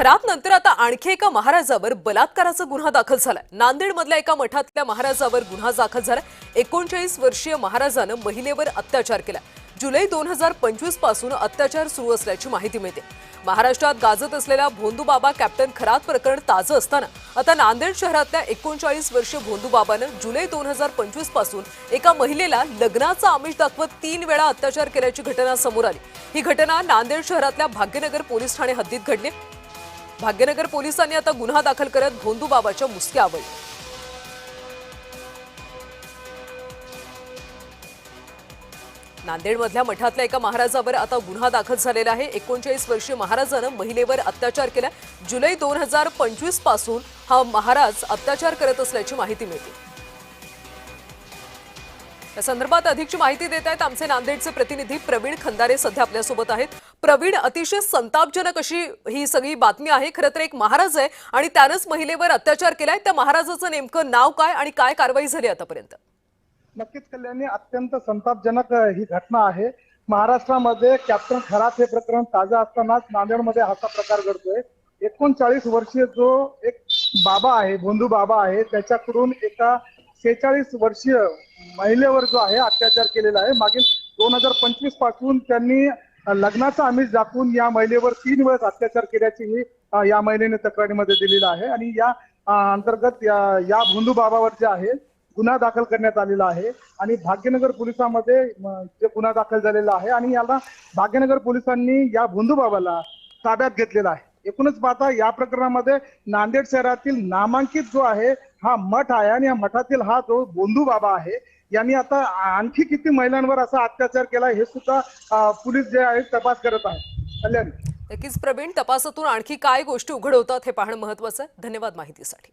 खरात नंतर आता आणखी एका महाराजावर बलात्काराचा गुन्हा दाखल झालाय। नांदेडमधल्या एका मठातल्या महाराजावर गुन्हा दाखल झालाय। 39 वर्षीय महाराजानं महिलेवर अत्याचार केला। जुलै 2025 पासून अत्याचार सुरू असल्याची माहिती मिळते। महाराष्ट्रात गाजत असलेल्या भोंदूबाबा कॅप्टन खरात प्रकरण ताजं असताना आता नांदेड शहरातल्या 39 वर्षीय भोंदूबाबानं जुलै 2025 पासून एका महिलेला लग्नाचा आमिष दाखवत 3 वेळा अत्याचार केल्याची घटना समोर आली। ही घटना नांदेड शहरातल्या भाग्यनगर पोलीस ठाणे हद्दीत घडली। भाग्यनगर पोलिसांनी आता गुन्हा दाखल करत भोंदूबाबाच्या मुसक्या आवळल्या। नांदेडमधल्या मठातल्या एका महाराजावर आता गुन्हा दाखल झालेला आहे। 39 वर्षीय महाराजानं महिलेवर अत्याचार केला। जुलै 2025 पासून हा महाराज अत्याचार करत असल्याची माहिती मिळते। या संदर्भात अधिकची माहिती देत आहेत आमचे नांदेडचे प्रतिनिधी प्रवीण खंदारे सध्या आपल्या सोबत आहेत। प्रवीण, अतिशय संतापजनक अशी ही सगळी बातमी आहे। खरं तर एक महाराज आहे आणि त्यानंच महिलेवर अत्याचार केलाय। त्या महाराजाचं नेमकं नाव काय आणि काय कारवाई झाली आतापर्यंत? नक्कीच कल्याणी, अत्यंत संतापजनक ही घटना आहे। महाराष्ट्रामध्ये कॅप्टन खरात हे प्रकरण ताजं असतानाच नांदेडमध्ये असा प्रकार घडतोय। 39 वर्षीय जो एक बाबा आहे, भोंदू बाबा आहे, त्याच्याकडून एका 46 वर्षीय महिलेवर जो आहे अत्याचार केलेला आहे। मागील 2025 पासून त्यांनी लग्नाचा आमिष दाखवून या महिलेवर 3 वेळा अत्याचार केल्याची ही या महिलेने तक्रारीमध्ये दिलेलं आहे। आणि या अंतर्गत या भोंदू बाबावर जे आहे गुन्हा दाखल करण्यात आलेला आहे आणि भाग्यनगर पोलिसांमध्ये जे गुन्हा दाखल झालेला आहे आणि याला भाग्यनगर पोलिसांनी या भोंदू बाबाला ताब्यात घेतलेला आहे। एकूणच पाहता या प्रकरणामध्ये नांदेड शहरातील नामांकित जो आहे हा मठ आहे आणि या मठातील हा जो भोंदू बाबा आहे यांनी आता आणखी किती महिलांवर असा अत्याचार केला हे सुद्धा पोलीस जे आहे तपास करत आहेत। कल्याणी, नक्कीच प्रवीण, तपासातून आणखी काय गोष्टी उघड होतात हे पाहणं महत्त्वाचं आहे। धन्यवाद माहितीसाठी।